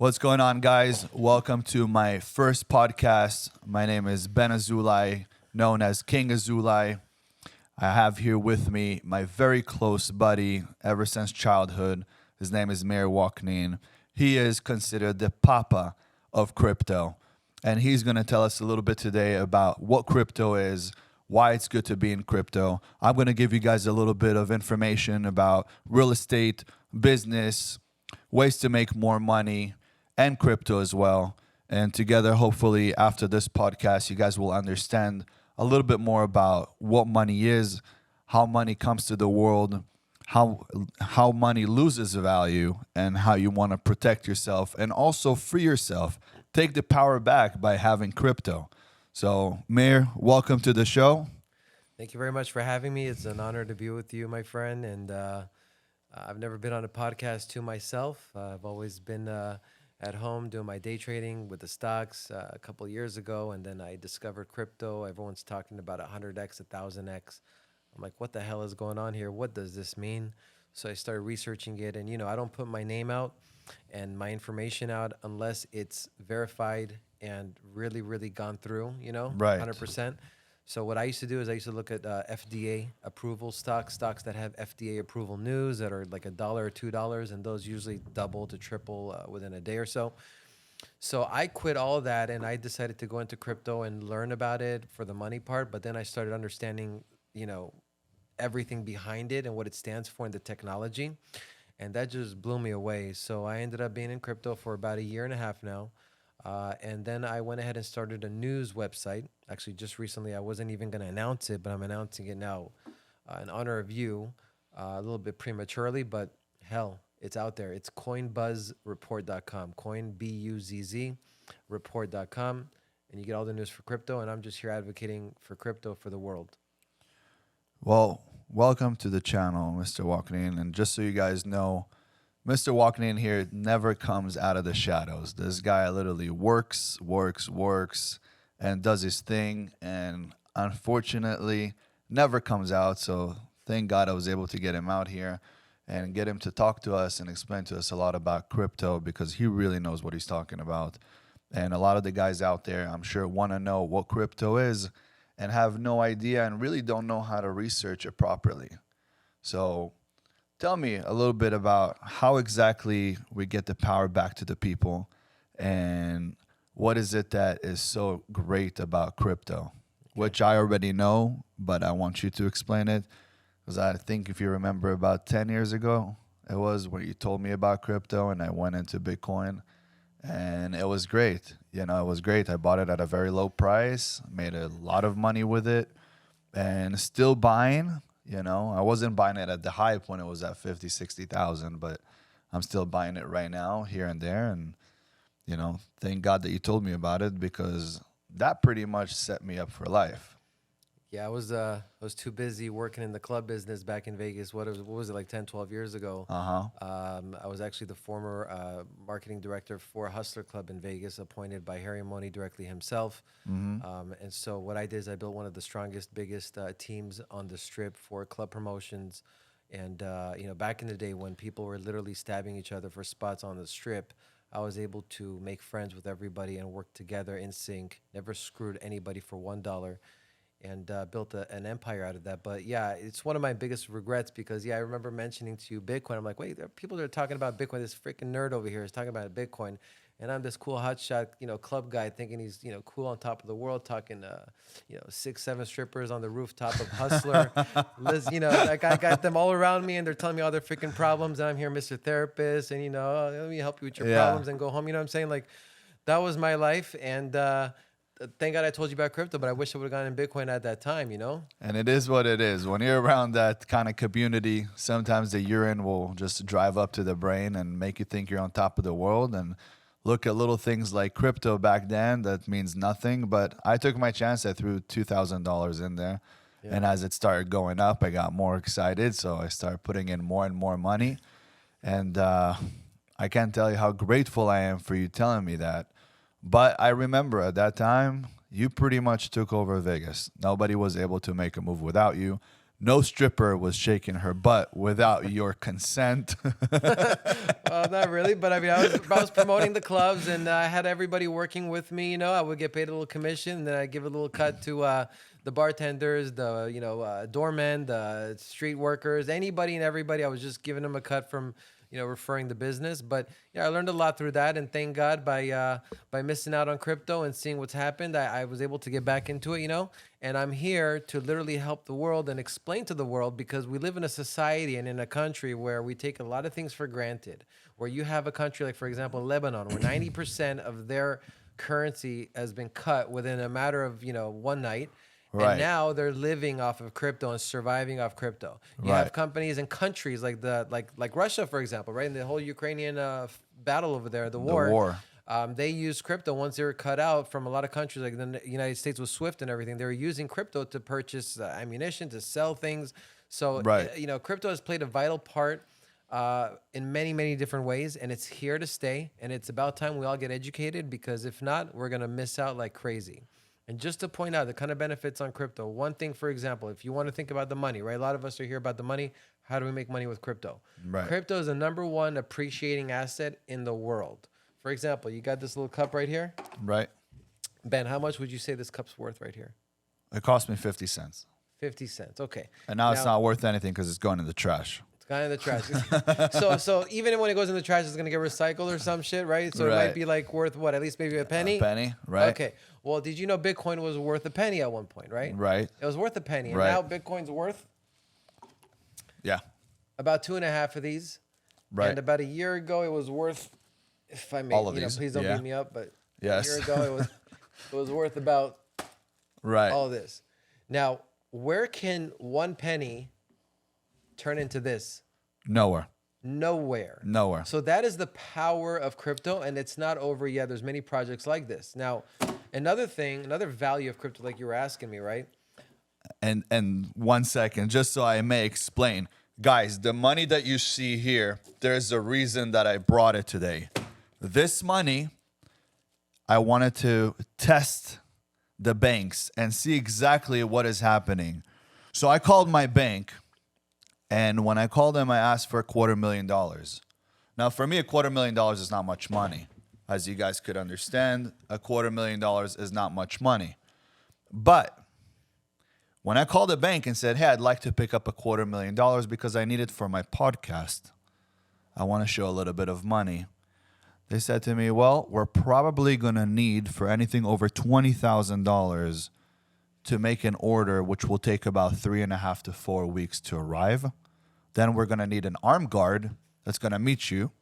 What's going on, guys? Welcome to my first podcast. My name is Ben Azoulay, known as King Azoulay. I have here with me my very close buddy ever since childhood. His name is Meir Waknin. He is considered the papa of crypto. And he's going to tell us a little bit today about what crypto is, why it's good to be in crypto. I'm going to give you guys a little bit of information about real estate, business, ways to make more money, and crypto as well. And together, hopefully, after this podcast, you guys will understand a little bit more about what money is, how money comes to the world, how money loses value, and how you want to protect yourself and also free yourself. Take the power back by having crypto. So, Meir, welcome to the show. Thank you very much for having me. It's an honor to be with you, my friend. And I've never been on a podcast to myself. I've always been at home doing my day trading with the stocks a couple of years ago. And then I discovered crypto. Everyone's talking about 100x, 1000x. I'm like, what the hell is going on here? What does this mean? So I started researching it. And, I don't put my name out and my information out unless it's verified and really, really gone through, Right. 100%. So what I used to do is I used to look at FDA approval stocks that have FDA approval news that are like $1 or $2, and those usually double to triple within a day or so. So I quit all of that and I decided to go into crypto and learn about it for the money part. But then I started understanding, everything behind it and what it stands for in the technology. And that just blew me away. So I ended up being in crypto for about a year and a half now. And then I went ahead and started a news website. Actually, just recently, I wasn't even going to announce it, but I'm announcing it now in honor of you, a little bit prematurely, but hell, it's out there. It's Coinbuzzreport.com, Coin, B-U-Z-Z, report.com, and you get all the news for crypto, and I'm just here advocating for crypto for the world. Well, welcome to the channel, Mr. Waknin. And just so you guys know, Mr. Waknin here never comes out of the shadows. This guy literally works, and does his thing, and unfortunately never comes out. So thank God I was able to get him out here and get him to talk to us and explain to us a lot about crypto, because he really knows what he's talking about. And a lot of the guys out there, I'm sure, want to know what crypto is and have no idea and really don't know how to research it properly. So tell me a little bit about how exactly we get the power back to the people, and what is it that is so great about crypto, which I already know, but I want you to explain it, because I think if you remember about 10 years ago, it was when you told me about crypto and I went into Bitcoin, and it was great. It was great. I bought it at a very low price, made a lot of money with it, and still buying. I wasn't buying it at the hype when it was at 50, 60,000, but I'm still buying it right now here and there. And, thank God that you told me about it, because that pretty much set me up for life. Yeah, I was too busy working in the club business back in Vegas. What was it, like 10, 12 years ago? I was actually the former marketing director for Hustler Club in Vegas, appointed by Harry Money directly himself. And so what I did is I built one of the strongest, biggest teams on the Strip for club promotions. And, back in the day when people were literally stabbing each other for spots on the Strip, I was able to make friends with everybody and work together in sync, never screwed anybody for $1. And built an empire out of that. But yeah, it's one of my biggest regrets, because I remember mentioning to you Bitcoin. I'm like, wait, there are people that are talking about Bitcoin. This freaking nerd over here is talking about Bitcoin, and I'm this cool hotshot, club guy, thinking he's, cool on top of the world, talking, 6, 7 strippers on the rooftop of Hustler. Like I got them all around me, and they're telling me all their freaking problems. And I'm here, Mr. Therapist, and oh, let me help you with your problems and go home. You know what I'm saying? Like, that was my life, and thank God I told you about crypto, but I wish I would have gotten in Bitcoin at that time, And it is what it is. When you're around that kind of community, sometimes the urine will just drive up to the brain and make you think you're on top of the world. And look at little things like crypto back then that means nothing. But I took my chance. I threw $2,000 in there. Yeah. And as it started going up, I got more excited. So I started putting in more and more money. And I can't tell you how grateful I am for you telling me that. But I remember at that time, you pretty much took over Vegas. Nobody was able to make a move without you. no stripper was shaking her butt without your consent. Well, not really, but I mean, I was promoting the clubs, and I had everybody working with me. You know, I would get paid a little commission, and then I give a little cut to the bartenders, the doormen, the street workers, anybody and everybody. I was just giving them a cut from referring the business. But yeah, I learned a lot through that, and thank God by missing out on crypto and seeing what's happened, I was able to get back into it. And I'm here to literally help the world and explain to the world, because we live in a society and in a country where we take a lot of things for granted. Where you have a country like, for example, Lebanon, where 90% of their currency has been cut within a matter of one night. Right. And now they're living off of crypto and surviving off crypto. You have companies and countries like like Russia, for example, right? In the whole Ukrainian battle over there, the war. They used crypto once they were cut out from a lot of countries, like the United States with SWIFT and everything. They were using crypto to purchase ammunition, to sell things. So, crypto has played a vital part in many, many different ways, and it's here to stay. And it's about time we all get educated, because if not, we're going to miss out like crazy. And just to point out the kind of benefits on crypto, one thing, for example, if you want to think about the money, right? A lot of us are here about the money. How do we make money with crypto? Right. Crypto is the #1 appreciating asset in the world. For example, you got this little cup right here. Right. Ben, how much would you say this cup's worth right here? It cost me 50 cents. 50 cents. Okay. And now it's not worth anything because it's going in the trash. It's going in the trash. so even when it goes in the trash, it's going to get recycled or some shit, right? So it might be like worth what? At least maybe a penny? A penny, right. Okay. Well, did you know Bitcoin was worth a penny at one point, right? Right. It was worth a penny. And right. now Bitcoin's worth? Yeah. About 2.5 of these. Right. And about a year ago, it was worth, if I may, all of these. Please don't beat me up, but yes. a year ago, it was worth about all of this. Now, where can 1 penny turn into this? Nowhere. Nowhere. So that is the power of crypto, and it's not over yet. There's many projects like this. Now, another value of crypto, like you were asking me, right? And 1 second, just so I may explain. Guys, the money that you see here, there's a reason that I brought it today. This money, I wanted to test the banks and see exactly what is happening. So I called my bank, and when I called them, I asked for $250,000. Now, for me, $250,000 is not much money. As you guys could understand, $250,000 is not much money. But when I called the bank and said, hey, I'd like to pick up $250,000 because I need it for my podcast, I want to show a little bit of money. They said to me, well, we're probably going to need for anything over $20,000 to make an order, which will take about 3.5 to 4 weeks to arrive. Then we're going to need an armed guard that's going to meet you,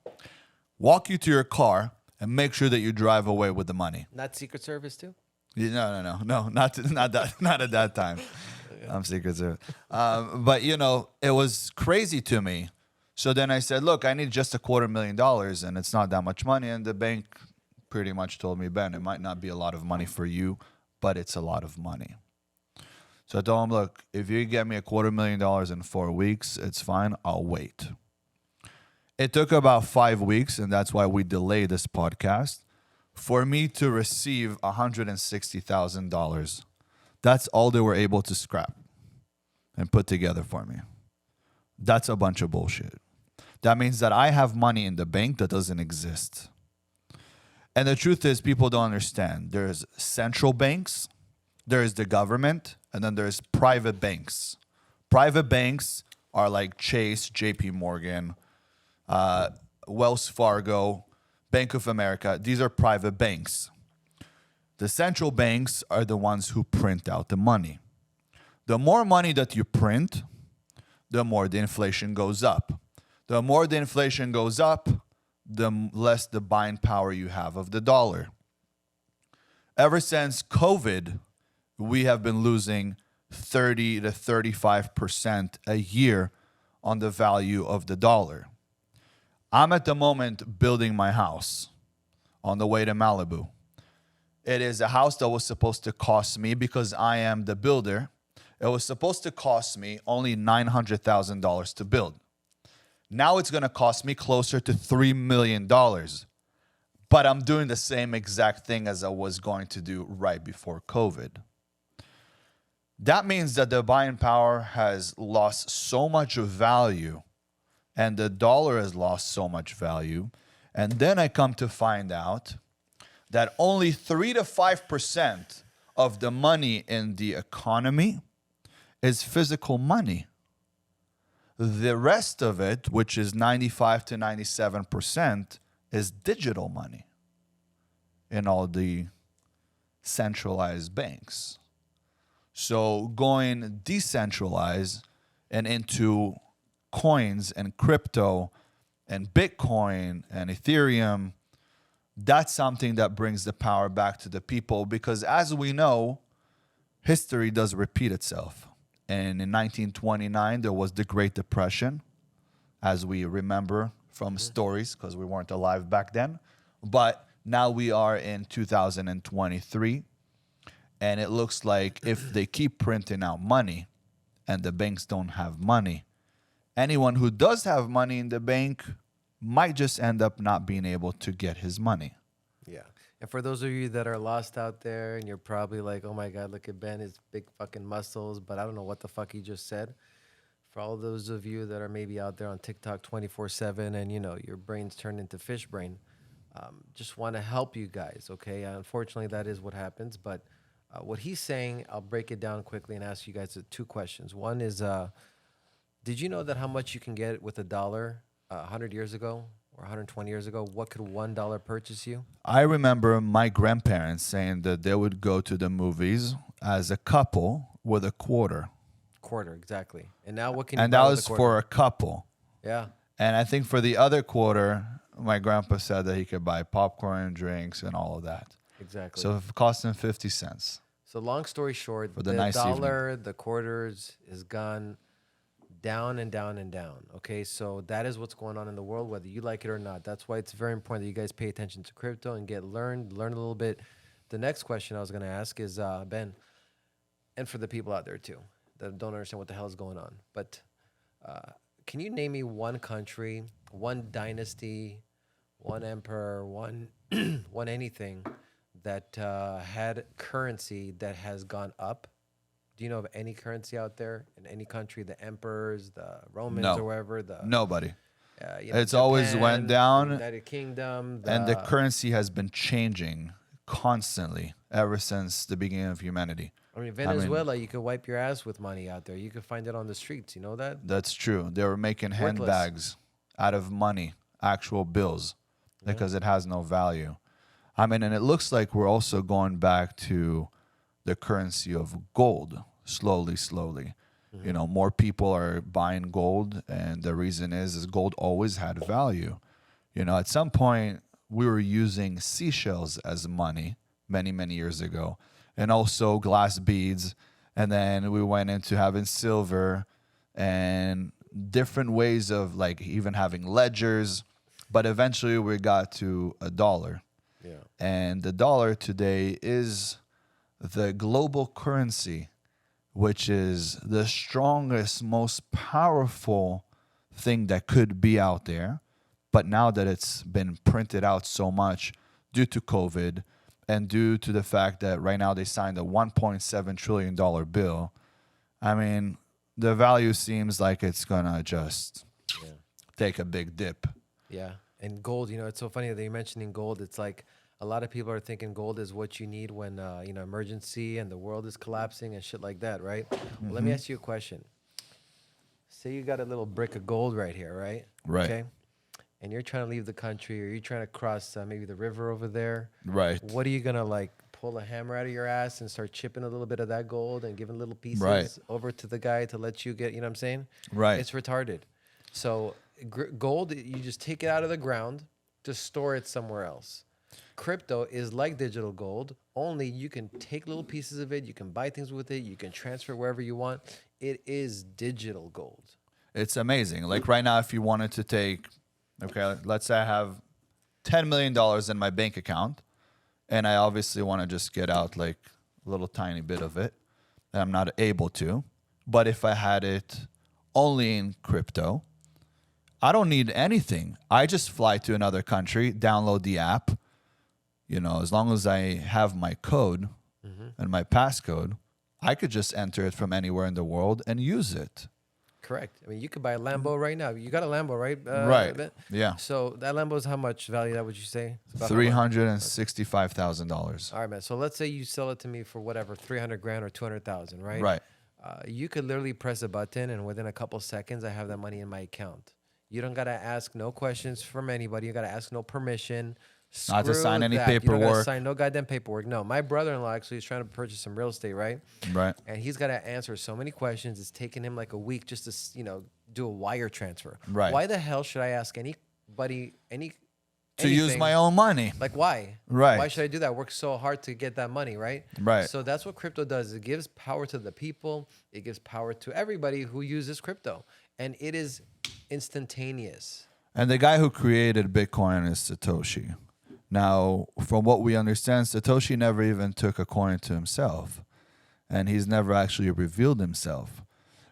walk you to your car, and make sure that you drive away with the money. Not Secret Service too? No, not at that time. I'm Secret Service. But, it was crazy to me. So then I said, look, I need just $250,000, and it's not that much money. And the bank pretty much told me, Ben, it might not be a lot of money for you, but it's a lot of money. So I told him, look, if you get me $250,000 in 4 weeks, it's fine. I'll wait. It took about 5 weeks, and that's why we delayed this podcast, for me to receive $160,000. That's all they were able to scrap and put together for me. That's a bunch of bullshit. That means that I have money in the bank that doesn't exist. And the truth is, people don't understand. There's central banks, there's the government, and then there's private banks. Private banks are like Chase, JP Morgan, Wells Fargo, Bank of America. These are private banks. The central banks are the ones who print out the money. The more money that you print, the more the inflation goes up. The more the inflation goes up, the less the buying power you have of the dollar. Ever since COVID, we have been losing 30 to 35% a year on the value of the dollar. I'm at the moment building my house on the way to Malibu. It is a house that was supposed to cost me, because I am the builder, it was supposed to cost me only $900,000 to build. Now it's going to cost me closer to $3 million. But I'm doing the same exact thing as I was going to do right before COVID. that means that the buying power has lost so much value and the dollar has lost so much value. And then I come to find out that only 3 to 5% of the money in the economy is physical money. The rest of it, which is 95 to 97%, is digital money in all the centralized banks. So going decentralized and into coins and crypto and Bitcoin and Ethereum, that's something that brings the power back to the people, because as we know, history does repeat itself. And in 1929, there was the Great Depression, as we remember from stories, because we weren't alive back then. But now we are in 2023, and it looks like if they keep printing out money and the banks don't have money, anyone who does have money in the bank might just end up not being able to get his money. Yeah. And for those of you that are lost out there and you're probably like, oh my God, look at Ben, his big fucking muscles, but I don't know what the fuck he just said. For all those of you that are maybe out there on TikTok 24/7 and, you know, your brain's turned into fish brain, just want to help you guys, okay? Unfortunately, that is what happens. But what he's saying, I'll break it down quickly and ask you guys two questions. One is, did you know that how much you can get with $1 100 years ago or 120 years ago? What could $1 purchase you? I remember my grandparents saying that they would go to the movies as a couple with a quarter. Quarter, exactly. And now what can you And buy that with was a quarter? for a couple. Yeah. And I think for the other quarter, my grandpa said that he could buy popcorn, drinks, and all of that. Exactly. So it cost him 50 cents. So long story short, For the the nice dollar, the quarters is gone down and down and down. Okay, so that is what's going on in the world, whether you like it or not. That's why it's very important that you guys pay attention to crypto and learn a little bit. The next question I was going to ask is, Ben, and for the people out there too that don't understand what the hell is going on, but can you name me one country, one dynasty, one emperor, one one anything that had currency that has gone up? Do you know of any currency out there in any country, the emperors, the Romans, No. or wherever? Nobody. It's Japan, always went down, the United Kingdom, and the currency has been changing constantly ever since the beginning of humanity. I mean, Venezuela, you could wipe your ass with money out there. You could find it on the streets. You know that? That's true. They were making Worthless. handbags out of money, actual bills, because it has no value. I mean, and it looks like we're also going back to the currency of gold slowly. You know, more people are buying gold, and the reason is gold always had value. You know, at some point we were using seashells as money many years ago, and also glass beads, and then we went into having silver and different ways of like even having ledgers, but eventually we got to $1. Yeah. And the dollar today is the global currency, which is the strongest, most powerful thing that could be out there. But now that it's been printed out so much due to COVID and due to the fact that right now they signed a $1.7 trillion bill, I mean, the value seems like it's going to just take a big dip. Yeah. And gold, you know, it's so funny that you're mentioning gold. It's like a lot of people are thinking gold is what you need when, you know, emergency and the world is collapsing and shit like that, right? Well, let me ask you a question. Say you got a little brick of gold right here, right? Right. Okay. And you're trying to leave the country, or you're trying to cross maybe the river over there. Right. What are you going to like pull a hammer out of your ass and start chipping a little bit of that gold and giving little pieces over to the guy to let you get, you know what I'm saying? Right. It's retarded. So gold, you just take it out of the ground to store it somewhere else. Crypto is like digital gold, only you can take little pieces of it, you can buy things with it, you can transfer it wherever you want. It is digital gold. It's amazing. Like right now, if you wanted to take, okay, let's say I have $10 million in my bank account, and I obviously want to just get out like a little tiny bit of it, and I'm not able to. But if I had it only in crypto, I don't need anything. I just fly to another country, download the app. You know, as long as I have my code and my passcode, I could just enter it from anywhere in the world and use it. Correct. I mean, you could buy a Lambo right now. You got a Lambo, right? Right. Ben? Yeah. So that Lambo is how much value? That would you say? It's about how much? $365,000. All right, man. So let's say you sell it to me for whatever, 300 grand or 200,000, right? Right. You could literally press a button, and within a couple seconds, I have that money in my account. You don't gotta ask no questions from anybody. You gotta ask no permission. Not to sign any You don't gotta paperwork. sign no goddamn paperwork. No, my brother-in-law actually is trying to purchase some real estate, right? Right. And he's got to answer so many questions. It's taken him like a week just to, do a wire transfer. Right. Why the hell should I ask anybody To use anything? my own money. Like, why? Right. Why should I do that? I work so hard to get that money, right? Right. So that's what crypto does. It gives power to the people. It gives power to everybody who uses crypto. And it is instantaneous. And the guy who created Bitcoin is Satoshi. Now, from what we understand, Satoshi never even took a coin to himself. And he's never actually revealed himself,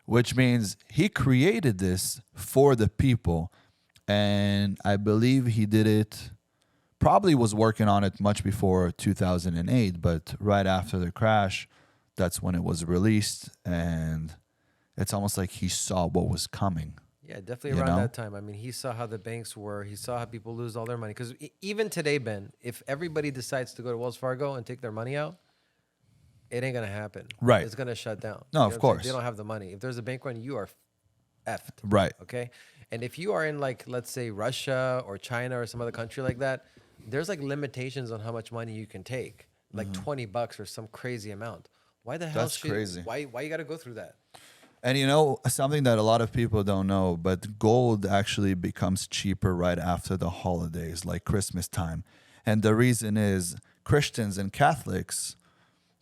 which means he created this for the people. And I believe he did it, probably was working on it much before 2008, but right after the crash, that's when it was released. And it's almost like he saw what was coming. Yeah, definitely around that time. I mean, he saw how the banks were. He saw how people lose all their money. Because even today, Ben, if everybody decides to go to Wells Fargo and take their money out, it ain't going to happen. Right. It's going to shut down. No, of course. They don't have the money. If there's a bank run, you are effed. Right. Okay? And if you are in, like, let's say Russia or China or some other country like that, there's, like, limitations on how much money you can take. Like $20 or some crazy amount. Why the hell That's crazy. Why you got to go through that? And something that a lot of people don't know, but gold actually becomes cheaper right after the holidays, like Christmas time. And the reason is Christians and Catholics,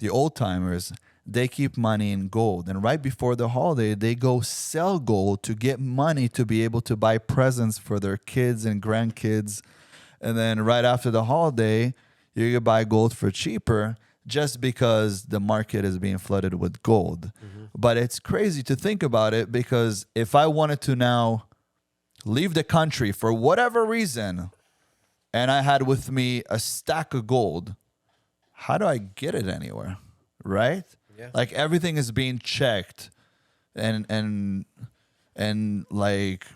the old timers, they keep money in gold. And right before the holiday, they go sell gold to get money to be able to buy presents for their kids and grandkids. And then right after the holiday, you can buy gold for cheaper just because the market is being flooded with gold. But it's crazy to think about it, because if I wanted to now leave the country for whatever reason and I had with me a stack of gold, how do I get it anywhere? Right? Yeah. Like everything is being checked and like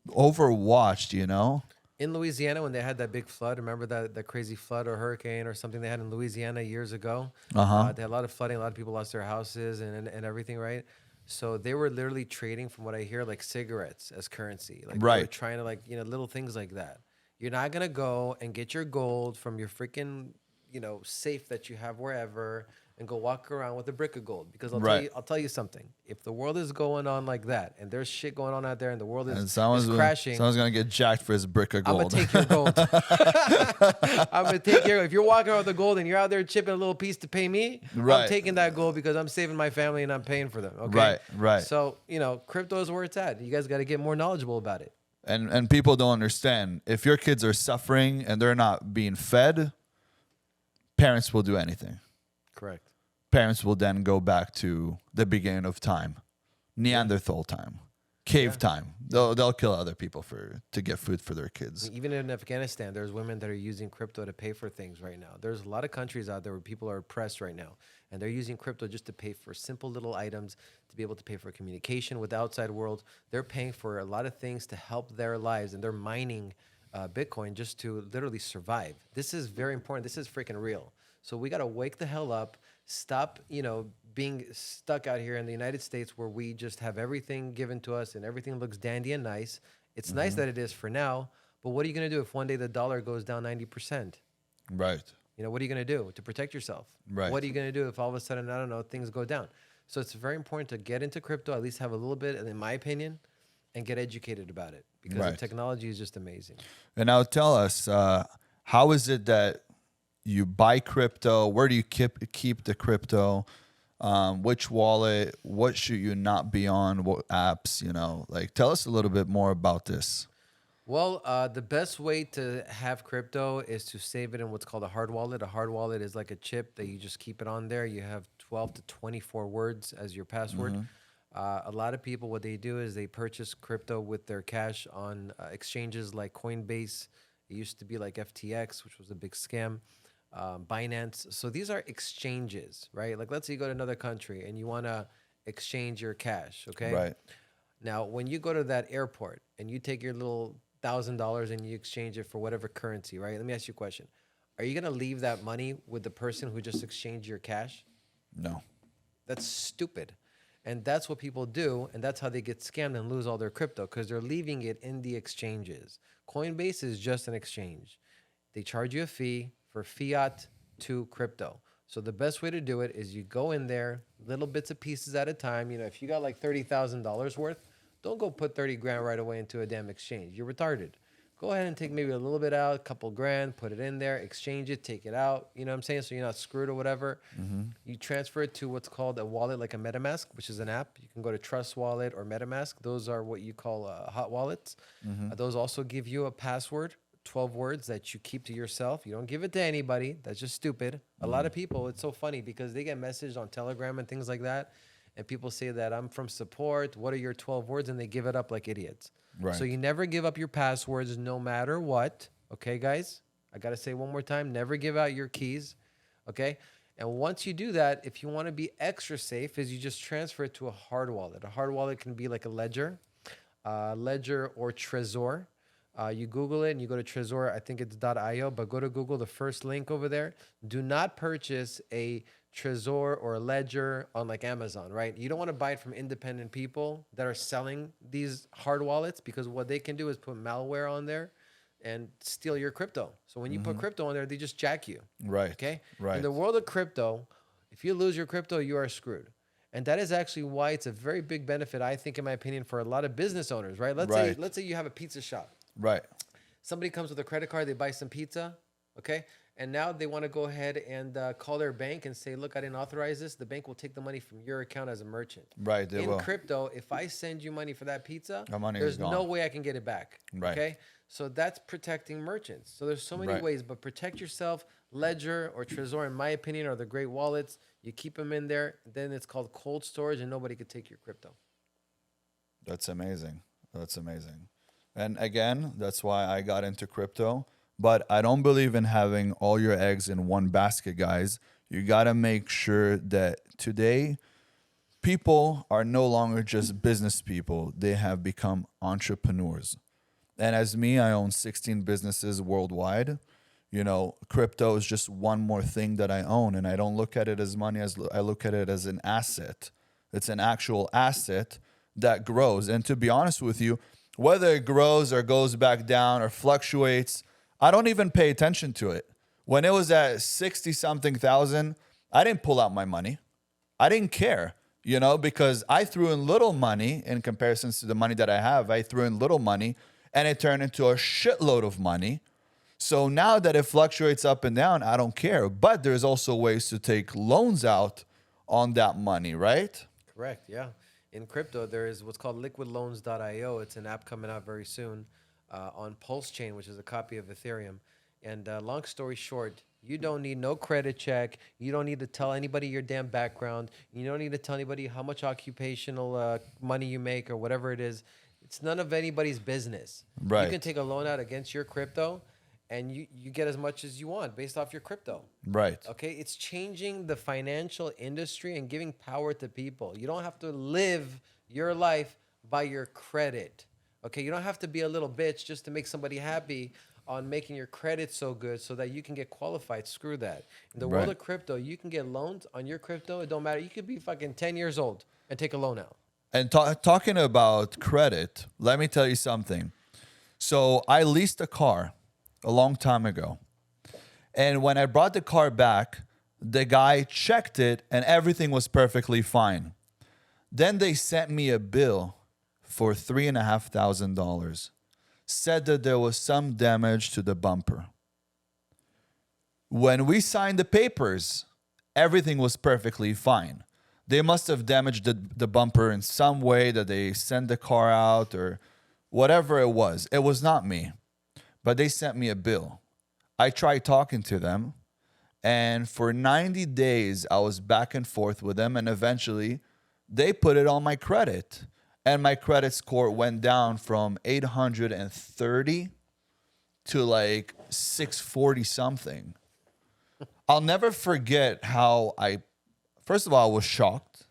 overwatched, In Louisiana, when they had that big flood, remember that crazy flood or hurricane or something they had in Louisiana years ago? They had a lot of flooding. A lot of people lost their houses and everything, right? So they were literally trading, from what I hear, like cigarettes as currency. Like They were trying to, little things like that. You're not going to go and get your gold from your freaking, safe that you have wherever and go walk around with a brick of gold. Because I'll tell you something. If the world is going on like that, and there's shit going on out there, and the world is crashing, someone's gonna get jacked for his brick of gold. I'm gonna take your gold. I'm gonna take your. If you're walking around with the gold and you're out there chipping a little piece to pay me, I'm taking that gold because I'm saving my family and I'm paying for them. Okay. Right. So crypto is where it's at. You guys got to get more knowledgeable about it. And people don't understand. If your kids are suffering and they're not being fed, parents will do anything. Correct. Parents will then go back to the beginning of time, Neanderthal time, cave time. They'll kill other people to get food for their kids. Even in Afghanistan, there's women that are using crypto to pay for things right now. There's a lot of countries out there where people are oppressed right now, and they're using crypto just to pay for simple little items, to be able to pay for communication with the outside world. They're paying for a lot of things to help their lives, and they're mining Bitcoin just to literally survive. This is very important. This is freaking real. So we got to wake the hell up. Stop, being stuck out here in the United States where we just have everything given to us and everything looks dandy and nice. It's nice that it is for now, but what are you going to do if one day the dollar goes down 90%? Right. What are you going to do to protect yourself? Right. What are you going to do if all of a sudden, I don't know, things go down? So it's very important to get into crypto, at least have a little bit, in my opinion, and get educated about it, because the technology is just amazing. And now tell us, how is it that you buy crypto? Where do you keep the crypto? Which wallet? What should you not be on? What apps? Tell us a little bit more about this. Well, the best way to have crypto is to save it in what's called a hard wallet. A hard wallet is like a chip that you just keep it on there. You have 12 to 24 words as your password. A lot of people, what they do is they purchase crypto with their cash on exchanges like Coinbase. It used to be like FTX, which was a big scam. Binance. So these are exchanges, right? Like let's say you go to another country and you want to exchange your cash, okay? Right. Now, when you go to that airport and you take your little $1,000 and you exchange it for whatever currency, right? Let me ask you a question. Are you going to leave that money with the person who just exchanged your cash? No. That's stupid. And that's what people do. And that's how they get scammed and lose all their crypto because they're leaving it in the exchanges. Coinbase is just an exchange. They charge you a fee for fiat to crypto. So the best way to do it is you go in there, little bits of pieces at a time. You know, if you got like $30,000 worth, don't go put 30 grand right away into a damn exchange. You're retarded. Go ahead and take maybe a little bit out, a couple grand, put it in there, exchange it, take it out. You know what I'm saying? So you're not screwed or whatever. You transfer it to what's called a wallet, like a MetaMask, which is an app. You can go to Trust Wallet or MetaMask. Those are what you call hot wallets. Those also give you a password, 12 words that you keep to yourself. You don't give it to anybody. That's just stupid. A lot of people, it's so funny because they get messaged on Telegram and things like that. And people say that I'm from support. What are your 12 words? And they give it up like idiots. Right. So you never give up your passwords no matter what. Okay, guys? I got to say one more time, never give out your keys. Okay? And once you do that, if you want to be extra safe, is you just transfer it to a hard wallet. A hard wallet can be like a Ledger or Trezor. You Google it and you go to Trezor. I think it's .io, but go to Google, the first link over there. Do not purchase a Trezor or a Ledger on like Amazon, right? You don't want to buy it from independent people that are selling these hard wallets because what they can do is put malware on there and steal your crypto. So when you put crypto on there, they just jack you. Right. Okay? Right. In the world of crypto, if you lose your crypto, you are screwed. And that is actually why it's a very big benefit, I think, in my opinion, for a lot of business owners, right? Let's say you have a pizza shop. Right. Somebody comes with a credit card, they buy some pizza, okay? And now they want to go ahead and call their bank and say, look, I didn't authorize this. The bank will take the money from your account as a merchant. Right. They will. In crypto, if I send you money for that pizza, That money there's is gone. no way I can get it back. Right. Okay? So that's protecting merchants. So there's so many ways, but protect yourself. Ledger or Trezor, in my opinion, are the great wallets. You keep them in there. Then it's called cold storage, and nobody could take your crypto. That's amazing. That's amazing. And again, that's why I got into crypto. But I don't believe in having all your eggs in one basket, guys. You got to make sure that today people are no longer just business people. They have become entrepreneurs. And as me, I own 16 businesses worldwide. You know, crypto is just one more thing that I own. And I don't look at it as money, as I look at it as an asset. It's an actual asset that grows. And to be honest with you, whether it grows or goes back down or fluctuates, I don't even pay attention to it. When it was at 60 something thousand, I didn't pull out my money. I didn't care, you know, because I threw in little money in comparison to the money that I have. I threw in little money and it turned into a shitload of money. So now that it fluctuates up and down, I don't care. But there's also ways to take loans out on that money, right? Correct, yeah. In crypto, there is what's called liquidloans.io. It's an app coming out very soon on Pulse Chain, which is a copy of Ethereum. And long story short, you don't need no credit check. You don't need to tell anybody your damn background. You don't need to tell anybody how much occupational money you make or whatever it is. It's none of anybody's business. Right. You can take a loan out against your crypto and you get as much as you want based off your crypto. Right. Okay, it's changing the financial industry and giving power to people. You don't have to live your life by your credit. Okay, you don't have to be a little bitch just to make somebody happy on making your credit so good so that you can get qualified. Screw that. In the world of crypto, you can get loans on your crypto. It don't matter. You could be fucking 10 years old and take a loan out. And talking about credit, let me tell you something. So I leased a car a long time ago. And when I brought the car back, the guy checked it and everything was perfectly fine. Then they sent me a bill for $3,500. Said that there was some damage to the bumper. When we signed the papers, everything was perfectly fine. They must have damaged the bumper in some way that they sent the car out or whatever it was. It was not me. But they sent me a bill. I tried talking to them, and for 90 days, I was back and forth with them, and eventually, they put it on my credit. And my credit score went down from 830 to like 640 something. I'll never forget how first of all, I was shocked.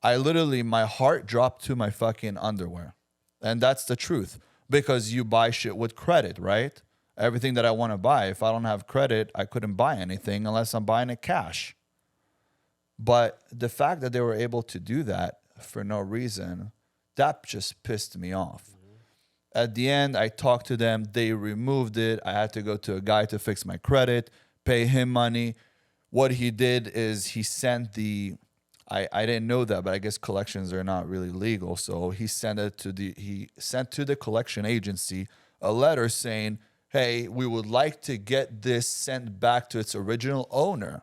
I literally, my heart dropped to my fucking underwear. And that's the truth. Because you buy shit with credit, right? Everything that I want to buy, if I don't have credit, I couldn't buy anything unless I'm buying it cash. But the fact that they were able to do that for no reason, that just pissed me off. At the end, I talked to them. They removed it. I had to go to a guy to fix my credit, pay him money. What he did is he sent I didn't know that, but I guess collections are not really legal. So he sent to the collection agency a letter saying, hey, we would like to get this sent back to its original owner.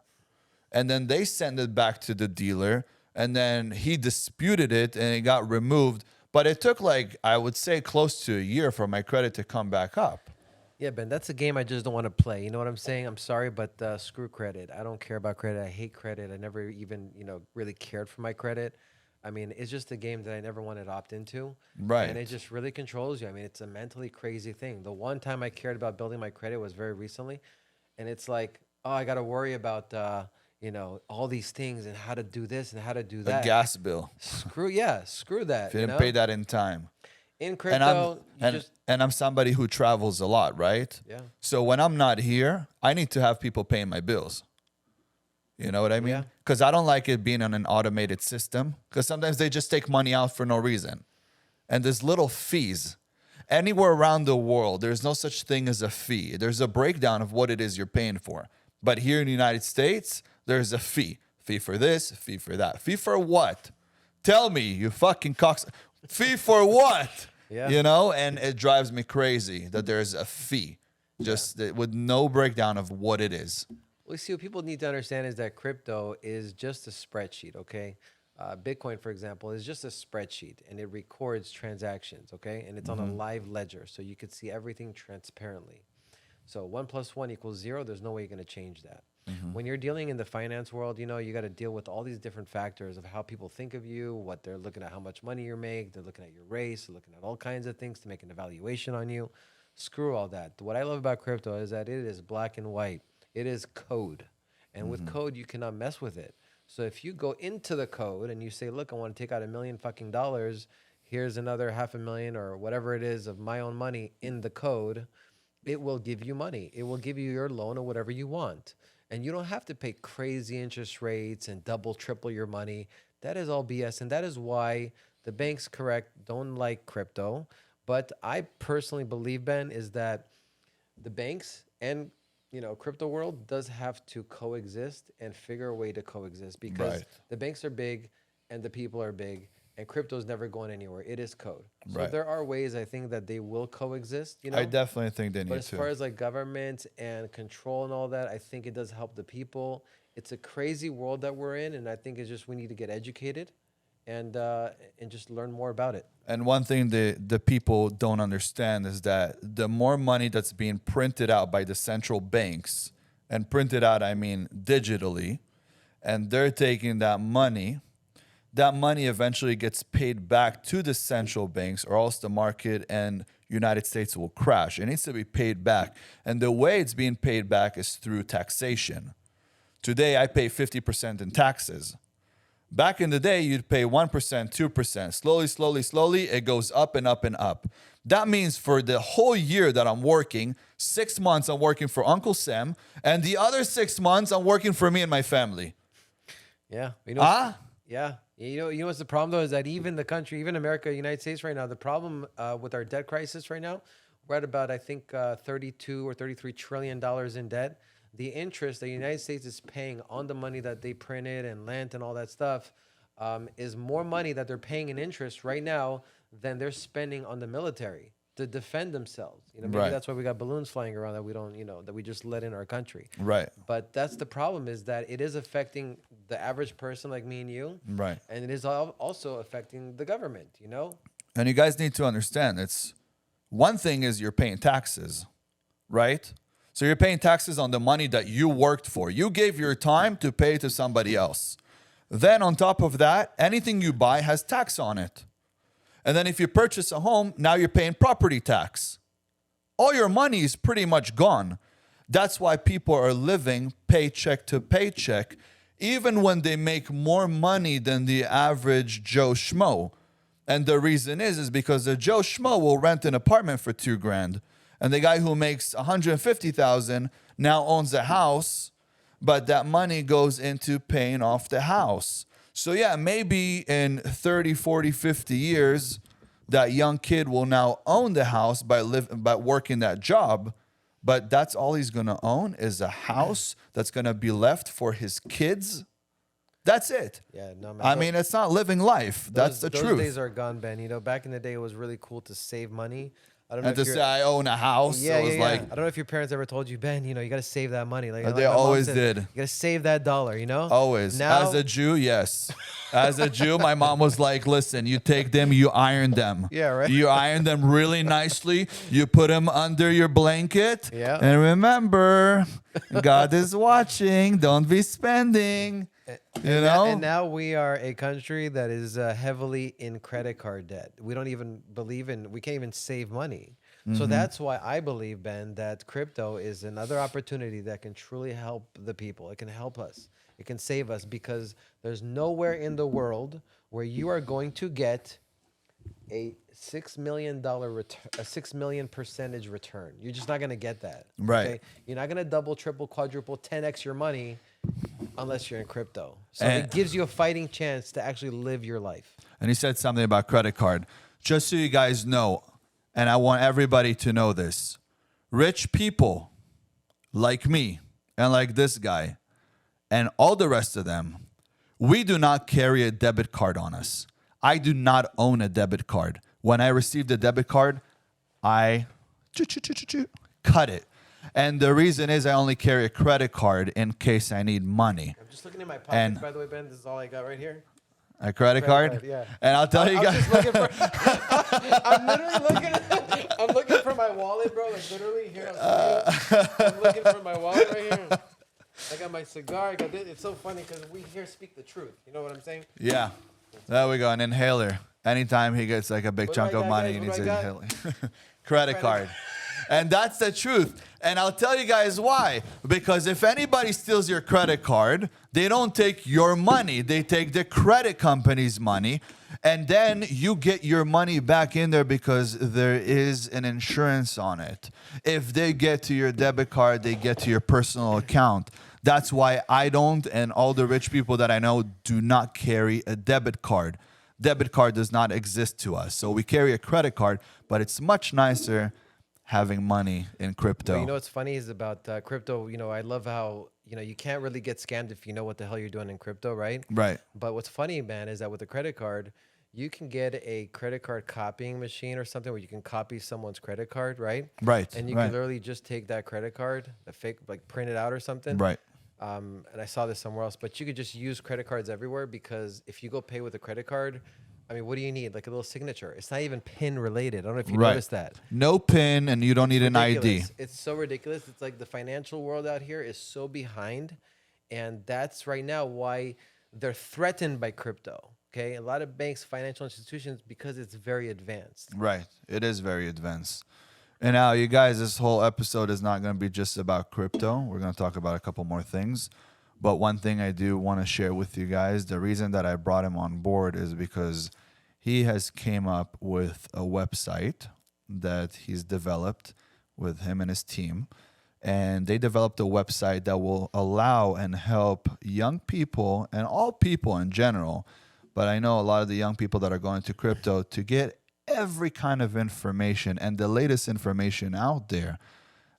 And then they sent it back to the dealer, and then he disputed it and it got removed. But it took I would say close to a year for my credit to come back up. Yeah, Ben, that's a game I just don't want to play. You know what I'm saying? I'm sorry, but screw credit. I don't care about credit. I hate credit. I never even, really cared for my credit. I mean, it's just a game that I never wanted to opt into. Right. And it just really controls you. I mean, it's a mentally crazy thing. The one time I cared about building my credit was very recently. And it's like, oh, I got to worry about, all these things and how to do this and how to do that. A gas bill. Screw that. If you didn't pay that in time. In crypto, and I'm somebody who travels a lot, right? Yeah. So when I'm not here, I need to have people paying my bills. You know what I mean? Yeah. Because I don't like it being on an automated system. Because sometimes they just take money out for no reason. And there's little fees. Anywhere around the world, there's no such thing as a fee. There's a breakdown of what it is you're paying for. But here in the United States, there's a fee. Fee for this, fee for that. Fee for what? Tell me, you fucking cocks. Fee for what? Yeah. And it drives me crazy that there's a fee, just with no breakdown of what it is. Well, see, what people need to understand is that crypto is just a spreadsheet, okay? Bitcoin, for example, is just a spreadsheet, and it records transactions, okay? And it's on a live ledger, so you could see everything transparently. So 1 + 1 = 0. There's no way you're going to change that. When you're dealing in the finance world, you got to deal with all these different factors of how people think of you, what they're looking at, how much money you make. They're looking at your race, they're looking at all kinds of things to make an evaluation on you. Screw all that. What I love about crypto is that it is black and white. It is code. And with code, you cannot mess with it. So if you go into the code and you say, look, I want to take out $1 million fucking dollars, here's another $500,000 or whatever it is of my own money in the code, it will give you money. It will give you your loan or whatever you want. And you don't have to pay crazy interest rates and double, triple your money. That is all BS. And that is why the banks, don't like crypto. But I personally believe, Ben, is that the banks and, crypto world does have to coexist and figure a way to coexist because the banks are big and the people are big. And crypto is never going anywhere. It is code. So there are ways I think that they will coexist. I definitely think they need to. But as far as government and control and all that, I think it does help the people. It's a crazy world that we're in, and I think it's just we need to get educated and just learn more about it. And one thing the people don't understand is that the more money that's being printed out by the central banks, and printed out, I mean digitally, and they're taking that money eventually gets paid back to the central banks, or else the market and United States will crash. It needs to be paid back. And the way it's being paid back is through taxation. Today, I pay 50% in taxes. Back in the day, you'd pay 1%, 2%. Slowly, it goes up and up and up. That means for the whole year that I'm working, 6 months I'm working for Uncle Sam, and the other 6 months I'm working for me and my family. Yeah. Yeah. What's the problem, though, is that even the country, even America, United States right now, the problem with our debt crisis right now, we're at about, I think, $32 or $33 trillion in debt. The interest the United States is paying on the money that they printed and lent and all that stuff is more money that they're paying in interest right now than they're spending on the military to defend themselves. Maybe that's why we got balloons flying around that we don't, that we just let in our country. Right. But that's the problem, is that it is affecting the average person like me and you. Right. And it is also affecting the government, And you guys need to understand, it's one thing is you're paying taxes, right? So you're paying taxes on the money that you worked for. You gave your time to pay to somebody else. Then on top of that, anything you buy has tax on it. And then if you purchase a home, now you're paying property tax. All your money is pretty much gone. That's why people are living paycheck to paycheck, even when they make more money than the average Joe Schmo. And the reason is because the Joe Schmo will rent an apartment for $2,000, and the guy who makes 150,000 now owns a house, but that money goes into paying off the house. So yeah, maybe in 30, 40, 50 years, that young kid will now own the house by working that job. But that's all he's going to own is a house that's going to be left for his kids. That's it. Yeah, no, man. I mean, it's not living life. That's the truth. Those days are gone, Ben. You know, back in the day, it was really cool to save money. I don't know And to say I own a house, yeah, it was like, I don't know if your parents ever told you, Ben, you know, you got to save that money. Like they my mom always said, did. You got to save that dollar, you know? Always. Now, As a Jew, yes. As a Jew, my mom was like, listen, you take them, you iron them. Yeah, right. You iron them really nicely. You put them under your blanket. Yeah. And remember, God is watching. Don't be spending. You know? And now we are a country that is heavily in credit card debt. We don't even we can't even save money. So that's why I believe, Ben, that crypto is another opportunity that can truly help the people. It can help us. It can save us because there's nowhere in the world where you are going to get a $6 million a 6 million percentage return. You're just not going to get that. Right. Okay? You're not going to double, triple, quadruple, 10x your money unless you're in crypto. So And- it gives you a fighting chance to actually live your life. And he said something about credit card. Just so you guys know, and I want everybody to know this, rich people like me and like this guy and all the rest of them, we do not carry a debit card on us. I do not own a debit card. When I received a debit card, I cut it. And the reason is I only carry a credit card in case I need money. I'm just looking in my pockets, And- by the way, Ben. This is all I got right here. A credit card? Yeah. And I'll tell you I'm guys. just looking for. I'm literally looking. I'm looking for my wallet, bro. Like literally here. I'm looking for my wallet right here. I got my cigar. I got this. It's so funny because we here speak the truth. You know what I'm saying? Yeah. There we go. An inhaler. Anytime he gets like a big What chunk do I of got, money, guys? he What needs do an I got? inhaler. Credit card. And that's the truth. And I'll tell you guys why. Because if anybody steals your credit card, they don't take your money. They take the credit company's money. And then you get your money back in there because there is an insurance on it. If they get to your debit card, they get to your personal account. That's why I don't, and all the rich people that I know do not carry a debit card. Debit card does not exist to us. So we carry a credit card, but it's much nicer having money in crypto. But you know what's funny is about crypto. You know, I love how you can't really get scammed if you know what the hell you're doing in crypto, right? Right. But what's funny, man, is that with a credit card, you can get a credit card copying machine or something where you can copy someone's credit card, right? Right. And you right. can literally just take that credit card, the fake, like print it out or something. Right. And I saw this somewhere else, but you could just use credit cards everywhere because if you go pay with a credit card, I mean, what do you need? Like a little signature. It's not even PIN related. I don't know if you Right. noticed that. No PIN, and you don't need an ID. Ridiculous. It's so ridiculous. It's like the financial world out here is so behind. And that's right now why they're threatened by crypto. Okay. A lot of banks, financial institutions, because it's very advanced. Right. It is very advanced. And now, you guys, this whole episode is not going to be just about crypto. We're going to talk about a couple more things. But one thing I do want to share with you guys, the reason that I brought him on board is because he has came up with a website that he's developed with him and his team. And they developed a website that will allow and help young people and all people in general. But I know a lot of the young people that are going to crypto to get every kind of information and the latest information out there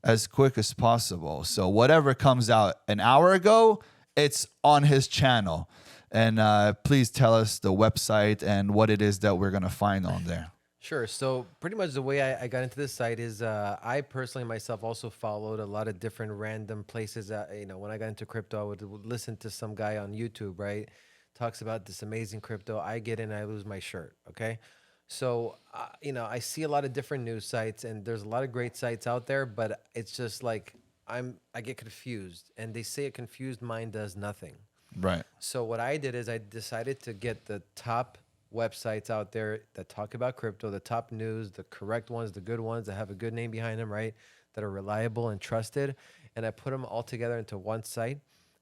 as quick as possible. So whatever comes out an hour ago, it's on his channel. And please tell us the website and what it is that we're going to find on there. Sure. So pretty much the way I got into this site is I personally myself also followed a lot of different random places. When I got into crypto, I would listen to some guy on YouTube, right? Talks about this amazing crypto. I get in, I lose my shirt. Okay. So, I see a lot of different news sites and there's a lot of great sites out there, but it's just like I get confused, and they say a confused mind does nothing. Right. So what I did is I decided to get the top websites out there that talk about crypto, the top news, the correct ones, the good ones that have a good name behind them, right? That are reliable and trusted. and I put them all together into one site.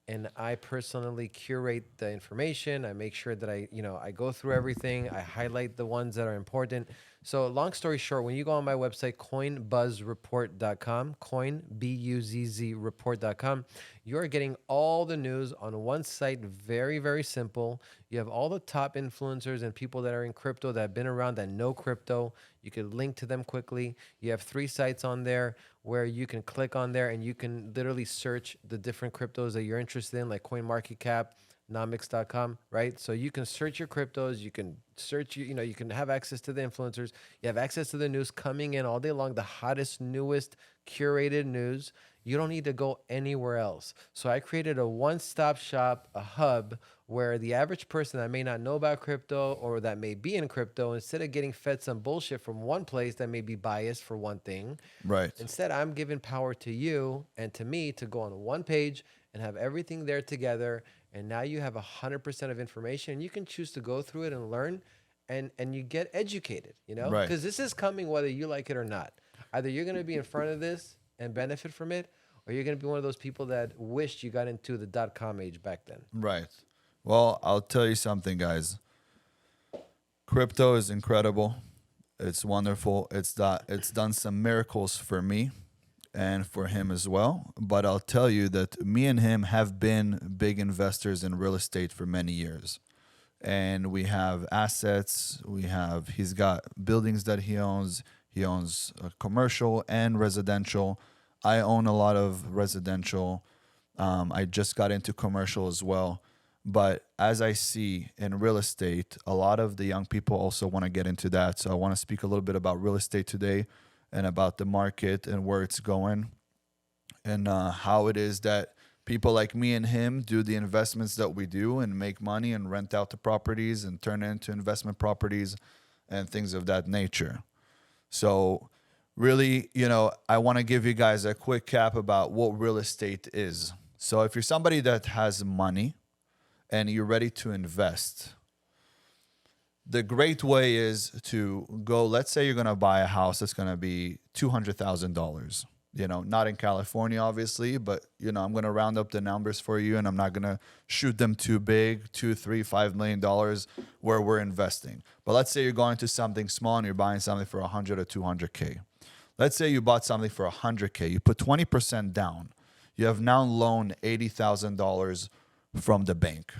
And I personally curate the information. I make sure that I go through everything. I highlight the ones that are important. So long story short, when you go on my website, coinbuzzreport.com, B-U-Z-Z report.com, you are getting all the news on one site. Very, very simple. You have all the top influencers and people that are in crypto that have been around that know crypto. You can link to them quickly. You have 3 sites on there where you can click on there and you can literally search the different cryptos that you're interested in, like CoinMarketCap, nomics.com, right? So you can search your cryptos, you can search, you can have access to the influencers, you have access to the news coming in all day long, the hottest, newest, curated news. You don't need to go anywhere else. So I created a one-stop shop, a hub where the average person that may not know about crypto or that may be in crypto, instead of getting fed some bullshit from one place that may be biased for one thing, Right. instead I'm giving power to you and to me to go on one page and have everything there together. And now you have 100% of information. You can choose to go through it and learn, and you get educated, Right. because this is coming whether you like it or not. Either you're going to be in front of this and benefit from it, or you're going to be one of those people that wished you got into the .com age back then. Right. Well, I'll tell you something, guys. Crypto is incredible. It's wonderful. It's done some miracles for me and for him as well. But I'll tell you that me and him have been big investors in real estate for many years. And we have assets. He's got buildings that he owns. He owns commercial and residential. I own a lot of residential. I just got into commercial as well. But as I see in real estate, a lot of the young people also want to get into that. So I want to speak a little bit about real estate today and about the market and where it's going and how it is that people like me and him do the investments that we do and make money and rent out the properties and turn it into investment properties and things of that nature. So really, I want to give you guys a quick cap about what real estate is. So if you're somebody that has money and you're ready to invest, the great way is to go, let's say you're going to buy a house that's going to be $200,000. Not in California, obviously, but, I'm going to round up the numbers for you and I'm not going to shoot them too big, $2, $3, $5 million where we're investing. But let's say you're going to something small and you're buying something for 100 or 200K. Let's say you bought something for 100K. You put 20% down. You have now loaned $80,000 from the bank.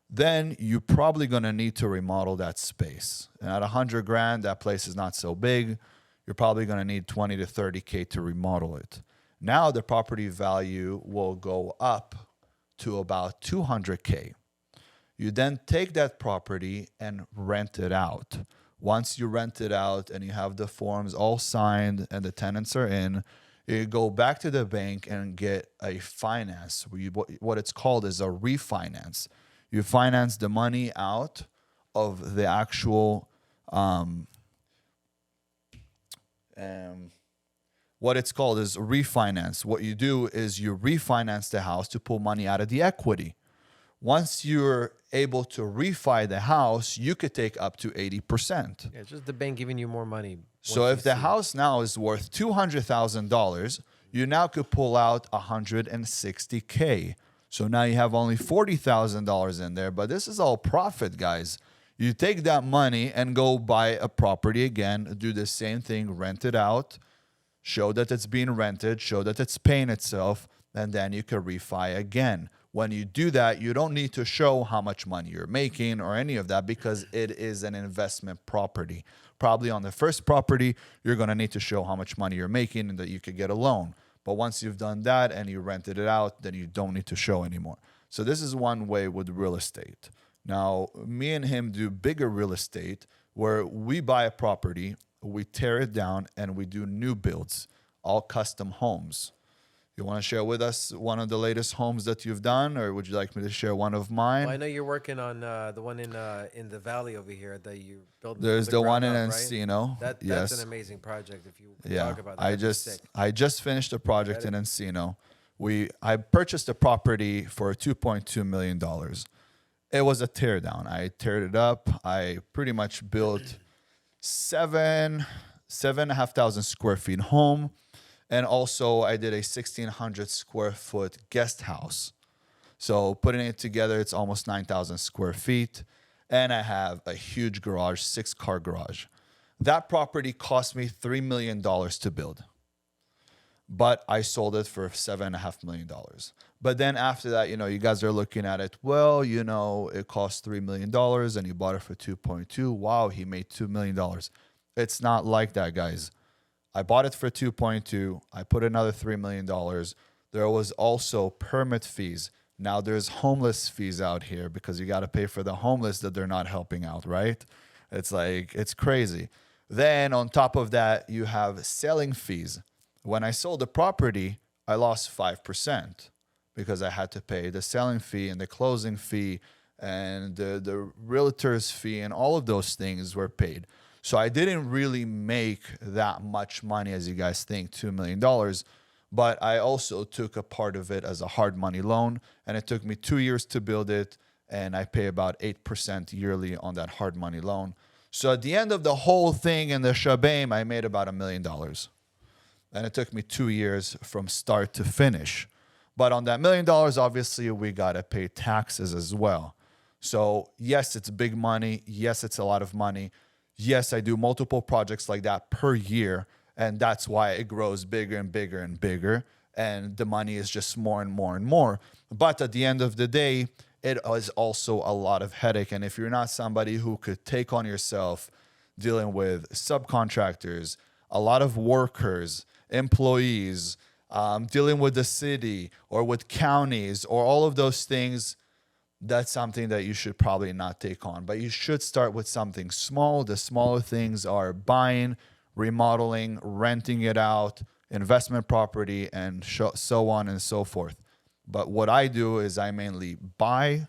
Then you're probably going to need to remodel that space. And at 100 grand, that place is not so big. You're probably going to need 20 to 30K to remodel it. Now the property value will go up to about 200K. You then take that property and rent it out. Once you rent it out and you have the forms all signed and the tenants are in, you go back to the bank and get a finance. What it's called is a refinance. You finance the money out of the actual, what it's called is refinance. What you do is you refinance the house to pull money out of the equity. Once you're able to refi the house, you could take up to 80%. Yeah, it's just the bank giving you more money. So if the house now is worth $200,000, you now could pull out 160K. So now you have only $40,000 in there, but this is all profit, guys. You take that money and go buy a property again, do the same thing, rent it out, show that it's being rented, show that it's paying itself, and then you can refi again. When you do that, you don't need to show how much money you're making or any of that because it is an investment property. Probably on the first property, you're going to need to show how much money you're making and that you could get a loan. But once you've done that and you rented it out, then you don't need to show anymore. So this is one way with real estate. Now, me and him do bigger real estate where we buy a property, we tear it down, and we do new builds, all custom homes. You want to share with us one of the latest homes that you've done, or would you like me to share one of mine? Well, I know you're working on the one in the valley over here that you built. There's the one in up, Encino. right? That's an amazing project. If you talk about that, I just finished a project in Encino. I purchased a property for $2.2 million. It was a teardown. I teared it up. I pretty much built 7,500 square feet home. And also I did a 1,600 square foot guest house. So putting it together, it's almost 9,000 square feet. And I have a huge garage, 6-car garage. That property cost me $3 million to build. But I sold it for $7.5 million. But then after that, you guys are looking at it, well, it cost $3 million and you bought it for 2.2. Wow, he made $2 million. It's not like that, guys. I bought it for 2.2. I put another $3 million. There was also permit fees. Now there's homeless fees out here because you got to pay for the homeless that they're not helping out, right? It's crazy. Then on top of that, you have selling fees. When I sold the property, I lost 5% because I had to pay the selling fee and the closing fee and the realtor's fee, and all of those things were paid. So I didn't really make that much money as you guys think, $2 million. But I also took a part of it as a hard money loan, and it took me 2 years to build it, and I pay about 8% yearly on that hard money loan. So at the end of the whole thing in the shebang, I made about $1 million. And it took me 2 years from start to finish. But on that $1 million, obviously, we got to pay taxes as well. So yes, it's big money. Yes, it's a lot of money. Yes, I do multiple projects like that per year. And that's why it grows bigger and bigger and bigger. And the money is just more and more and more. But at the end of the day, it is also a lot of headache. And if you're not somebody who could take on yourself dealing with subcontractors, a lot of workers, employees, dealing with the city or with counties or all of those things, that's something that you should probably not take on. But you should start with something small. The smaller things are buying, remodeling, renting it out, investment property, and so on and so forth. But what I do is I mainly buy,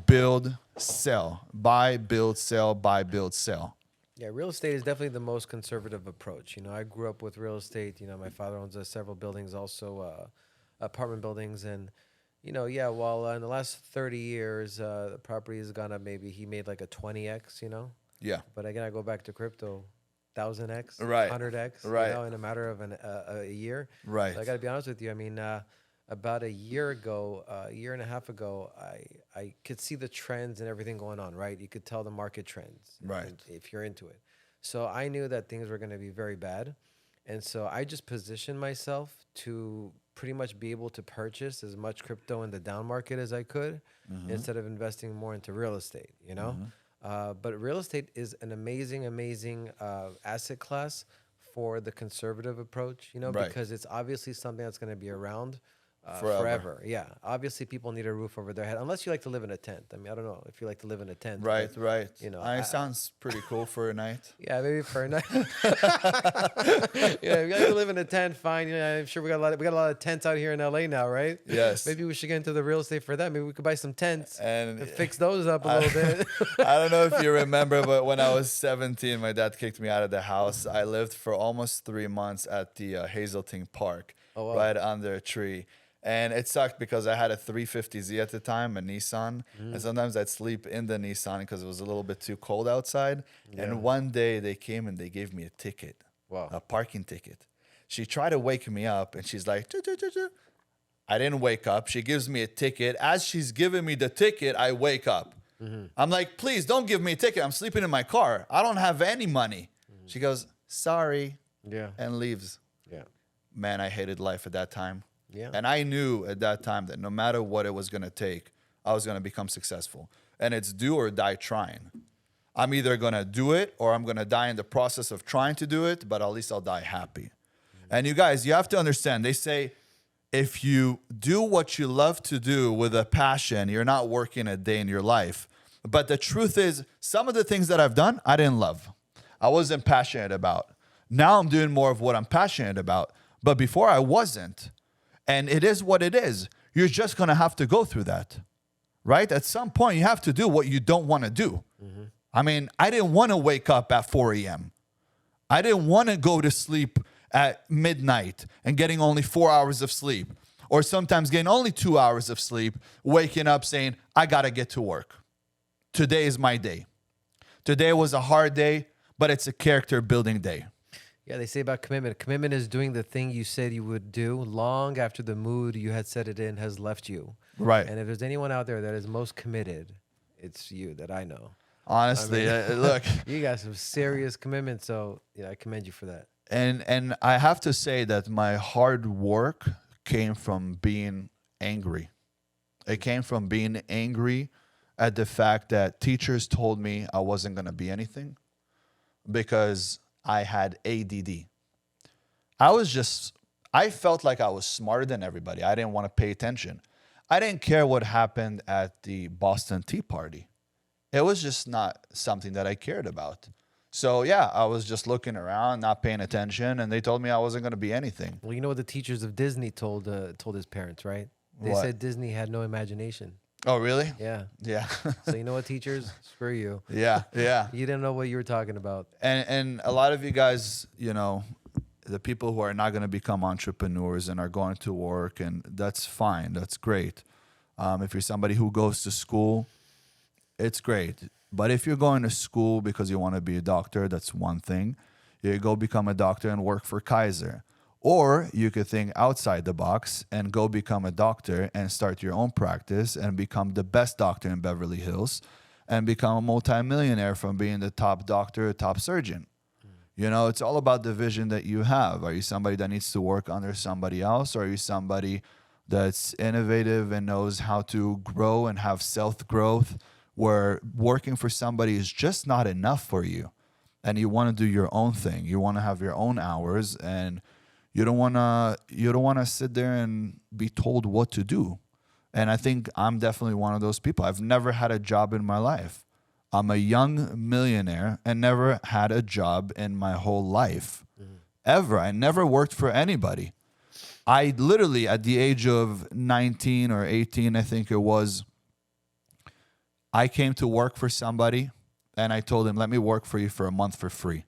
build, sell. Buy, build, sell, buy, build, sell. Yeah, real estate is definitely the most conservative approach. I grew up with real estate. My father owns several buildings, also apartment buildings. And, while in the last 30 years, the property has gone up, maybe he made like a 20x, Yeah. But again, I go back to crypto, 1,000x, Right. 100x, Right. in a matter of a year. Right. So I got to be honest with you. I mean, about a year ago, a year and a half ago, I could see the trends and everything going on, right? You could tell the market trends, Right. if you're into it. So I knew that things were going to be very bad. And so I just positioned myself to pretty much be able to purchase as much crypto in the down market as I could, instead of investing more into real estate, But real estate is an amazing asset class for the conservative approach, Right. because it's obviously something that's going to be around forever. Yeah. Obviously, people need a roof over their head, unless you like to live in a tent. I mean, I don't know if you like to live in a tent. Right, but, right. I sounds pretty cool for a night. Yeah, maybe for a night. If you like to live in a tent, fine. I'm sure we got a lot of tents out here in LA now, right? Yes. Maybe we should get into the real estate for that. Maybe we could buy some tents And fix those up a little bit. I don't know if you remember, but when I was 17, my dad kicked me out of the house. I lived for almost 3 months at the Hazeltine Park, wow. right under a tree. And it sucked because I had a 350Z at the time, a Nissan. And sometimes I'd sleep in the Nissan because it was a little bit too cold outside. Yeah. And one day they came and they gave me a ticket, a parking ticket. She tried to wake me up and she's like, "Choo, choo, choo, choo." I didn't wake up. She gives me a ticket. As she's giving me the ticket, I wake up. I'm like, "Please don't give me a ticket. I'm sleeping in my car. I don't have any money." She goes, "Sorry." Yeah. And leaves. Yeah. Man, I hated life at that time. Yeah. And I knew at that time that no matter what it was going to take, I was going to become successful. And it's do or die trying. I'm either going to do it or I'm going to die in the process of trying to do it, but at least I'll die happy. And you guys, you have to understand, they say, if you do what you love to do with a passion, you're not working a day in your life. But the truth is, some of the things that I've done, I didn't love. I wasn't passionate about. Now I'm doing more of what I'm passionate about. But before I wasn't. And it is what it is. You're just going to have to go through that, right? At some point, you have to do what you don't want to do. I mean, I didn't want to wake up at 4 a.m. I didn't want to go to sleep at midnight and getting only 4 hours of sleep, or sometimes getting only 2 hours of sleep, waking up saying, I got to get to work. Today is my day. Today was a hard day, but it's a character building day. Yeah, they say about commitment. Commitment is doing the thing you said you would do long after the mood you had set it in has left you. Right. And if there's anyone out there that is most committed, it's you that I know. I Honestly, mean, look, you got some serious commitment, so I commend you for that. and I have to say that my hard work came from being angry. It came from being angry at the fact that teachers told me I wasn't going to be anything because I had ADD. I felt like I was smarter than everybody. I didn't want to pay attention. I didn't care what happened at the Boston Tea Party. It was just not something that I cared about. So yeah, I was just looking around, not paying attention, and they told me I wasn't going to be anything. Well, you know what the teachers of Disney told his parents, right? They What? said Disney had no imagination. Oh, really? Yeah. Yeah. So you know what, teachers? Screw you. Yeah, yeah. You didn't know what you were talking about. And a lot of you guys, the people who are not going to become entrepreneurs and are going to work, and that's fine. That's great. If you're somebody who goes to school, it's great. But if you're going to school because you want to be a doctor, that's one thing. You go become a doctor and work for Kaiser. Or you could think outside the box and go become a doctor and start your own practice and become the best doctor in Beverly Hills and become a multimillionaire from being the top doctor, top surgeon. It's all about the vision that you have. Are you somebody that needs to work under somebody else? Or are you somebody that's innovative and knows how to grow and have self-growth, where working for somebody is just not enough for you and you want to do your own thing? You want to have your own hours, and you don't want to sit there and be told what to do. And I think I'm definitely one of those people. I've never had a job in my life. I'm a young millionaire and never had a job in my whole life, ever. I never worked for anybody. I literally, at the age of 19 or 18, I think it was, I came to work for somebody and I told him, let me work for you for a month for free.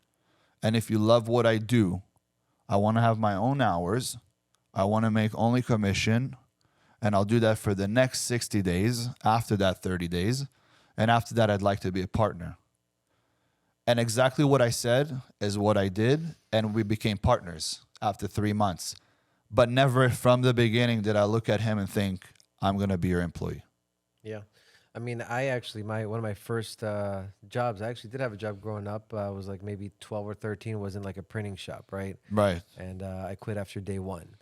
And if you love what I do, I want to have my own hours. I want to make only commission. And I'll do that for the next 60 days, after that 30 days. And after that, I'd like to be a partner. And exactly what I said is what I did. And we became partners after 3 months. But never from the beginning did I look at him and think, I'm going to be your employee. Yeah. I mean, I actually, one of my first jobs, I actually did have a job growing up. I was like maybe 12 or 13, was in like a printing shop, right? Right. And I quit after day one.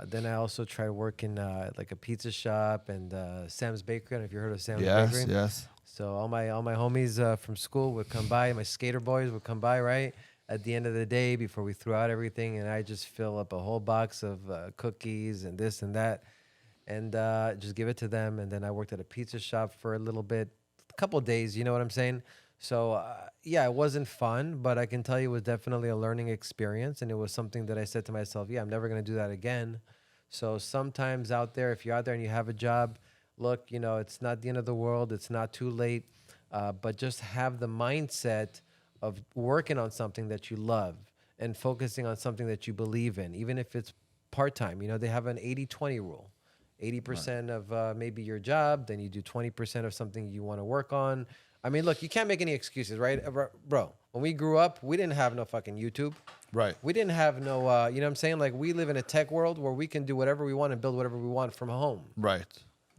Then I also tried working like a pizza shop and Sam's Bakery. I don't know if you heard of Sam's Bakery. Yes, yes. So all my homies from school would come by. My skater boys would come by, right? At the end of the day, before we threw out everything, and I just fill up a whole box of cookies and this and that, and just give it to them. And then I worked at a pizza shop for a little bit, a couple of days, you know what I'm saying? So, yeah, it wasn't fun, but I can tell you it was definitely a learning experience. And it was something that I said to myself, yeah, I'm never going to do that again. So sometimes out there, if you're out there and you have a job, look, it's not the end of the world. It's not too late. But just have the mindset of working on something that you love and focusing on something that you believe in, even if it's part-time. They have an 80-20 rule. 80% of maybe your job, then you do 20% of something you want to work on. I mean, look, you can't make any excuses, right? Bro, when we grew up, we didn't have no fucking YouTube. Right. We didn't have no, you know what I'm saying? Like, we live in a tech world where we can do whatever we want and build whatever we want from home. Right.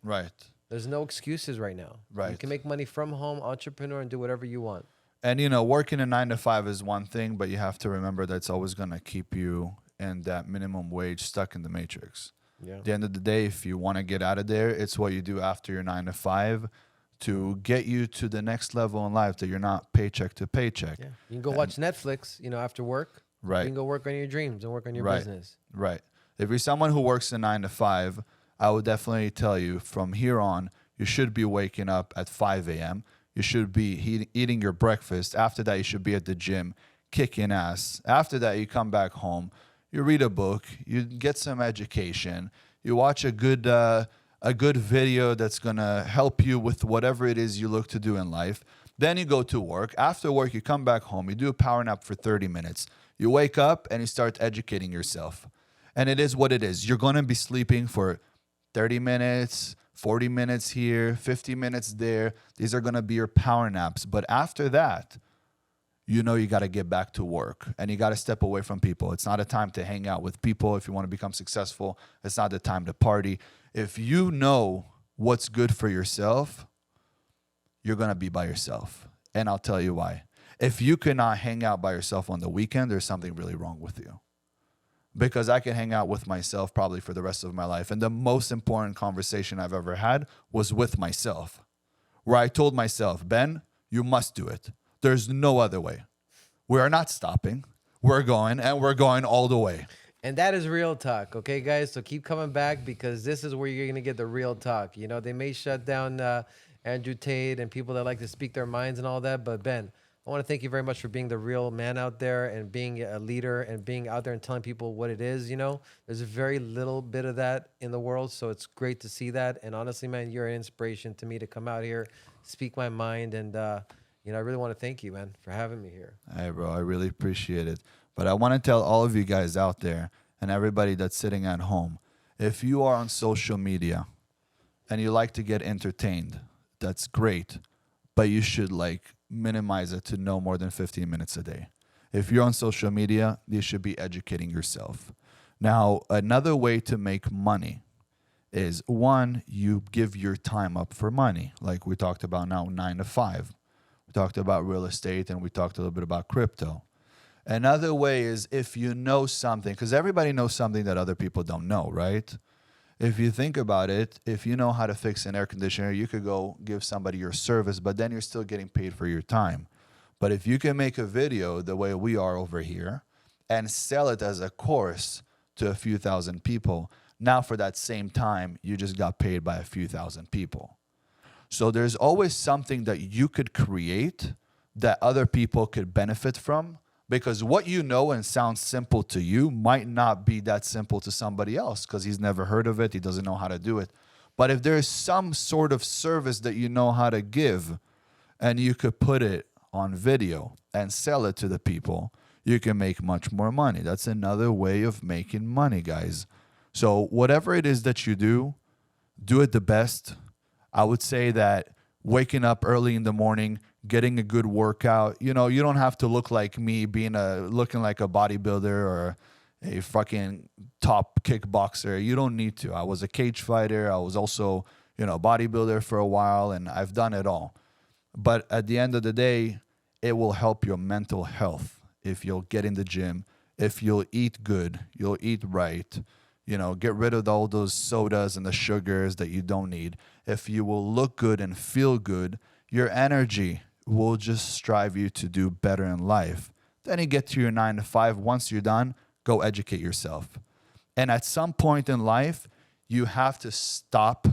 Right. There's no excuses right now. Right. You can make money from home, entrepreneur, and do whatever you want. And, working a 9 to 5 is one thing, but you have to remember that it's always going to keep you in that minimum wage, stuck in the matrix. Yeah. At the end of the day, if you want to get out of there, it's what you do after your 9 to 5 to get you to the next level in life, that you're not paycheck to paycheck. Yeah. You can go watch Netflix, after work. Right. You can go work on your dreams and work on your Right. business. Right. If you're someone who works a 9 to 5, I would definitely tell you from here on, you should be waking up at 5 a.m. You should be eating your breakfast. After that, you should be at the gym, kicking ass. After that, you come back home. You read a book, you get some education, you watch a good video that's going to help you with whatever it is you look to do in life. Then you go to work. After work, you come back home, you do a power nap for 30 minutes. You wake up and you start educating yourself. And it is what it is. You're going to be sleeping for 30 minutes, 40 minutes here, 50 minutes there. These are going to be your power naps. But after that, you know you got to get back to work and you got to step away from people. It's not a time to hang out with people if you want to become successful. It's not the time to party. If you know what's good for yourself, you're going to be by yourself. And I'll tell you why. If you cannot hang out by yourself on the weekend, there's something really wrong with you. Because I can hang out with myself probably for the rest of my life. And the most important conversation I've ever had was with myself, where I told myself, Ben, you must do it. There's no other way. We are not stopping. We're going, and we're going all the way. And that is real talk, okay, guys? So keep coming back because this is where you're going to get the real talk. You know, they may shut down Andrew Tate and people that like to speak their minds and all that, but Ben, I want to thank you very much for being the real man out there and being a leader and being out there and telling people what it is. You know, there's a very little bit of that in the world, so it's great to see that. And honestly, man, you're an inspiration to me to come out here, speak my mind, and you know, I really want to thank you, man, for having me here. Hey, bro, I really appreciate it. But I want to tell all of you guys out there and everybody that's sitting at home, if you are on social media and you like to get entertained, that's great, but you should minimize it to no more than 15 minutes a day. If you're on social media, you should be educating yourself. Now, another way to make money is, one, you give your time up for money, like we talked about now, 9 to 5. We talked about real estate and we talked a little bit about crypto. Another way is if you know something, because everybody knows something that other people don't know, right? If you think about it, if you know how to fix an air conditioner, you could go give somebody your service, but then you're still getting paid for your time. But if you can make a video the way we are over here and sell it as a course to a few thousand people, now for that same time, you just got paid by a few thousand people. So there's always something that you could create that other people could benefit from, because what you know and sounds simple to you might not be that simple to somebody else because he's never heard of it. He doesn't know how to do it. But if there's some sort of service that you know how to give and you could put it on video and sell it to the people, you can make much more money. That's another way of making money, guys. So whatever it is that you do it the best. I would say that waking up early in the morning, getting a good workout. You know, you don't have to look like me looking like a bodybuilder or a fucking top kickboxer. You don't need to. I was a cage fighter. I was also, bodybuilder for a while, and I've done it all. But at the end of the day, it will help your mental health if you'll get in the gym, if you'll eat good, you'll eat right, get rid of all those sodas and the sugars that you don't need. If you will look good and feel good, your energy will just strive you to do better in life. Then you get to your 9 to 5. Once you're done, go educate yourself. And at some point in life, you have to stop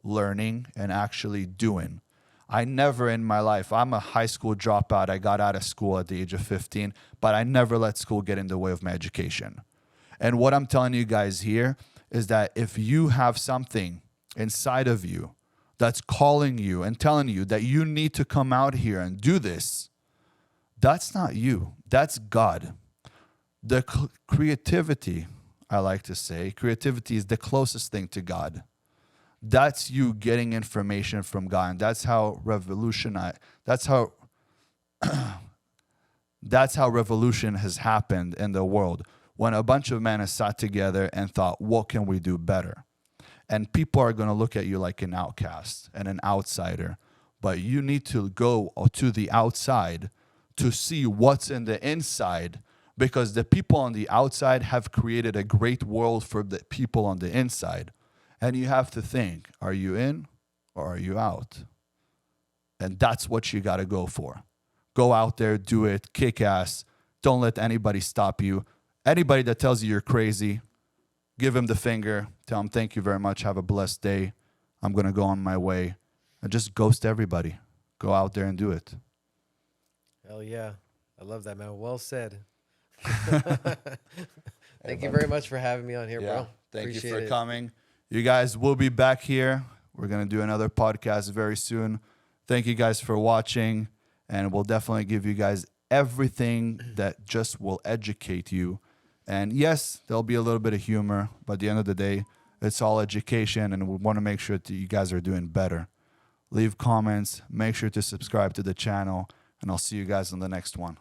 learning and actually doing. I never in my life, I'm a high school dropout. I got out of school at the age of 15, but I never let school get in the way of my education. And what I'm telling you guys here is that if you have something inside of you that's calling you and telling you that you need to come out here and do this, that's not you. That's God. The creativity, I like to say, creativity is the closest thing to God. That's you getting information from God. And that's how revolution has happened in the world. When a bunch of men have sat together and thought, what can we do better? And people are going to look at you like an outcast and an outsider. But you need to go to the outside to see what's in the inside, because the people on the outside have created a great world for the people on the inside. And you have to think, are you in or are you out? And that's what you got to go for. Go out there, do it, kick ass. Don't let anybody stop you. Anybody that tells you you're crazy, give him the finger. Tell him, thank you very much. Have a blessed day. I'm going to go on my way. And just ghost everybody. Go out there and do it. Hell yeah. I love that, man. Well said. Thank you very much for having me on here, bro. Thank you for coming. You guys will be back here. We're going to do another podcast very soon. Thank you guys for watching. And we'll definitely give you guys everything that just will educate you. And yes, there'll be a little bit of humor, but at the end of the day, it's all education, and we want to make sure that you guys are doing better. Leave comments, make sure to subscribe to the channel, and I'll see you guys on the next one.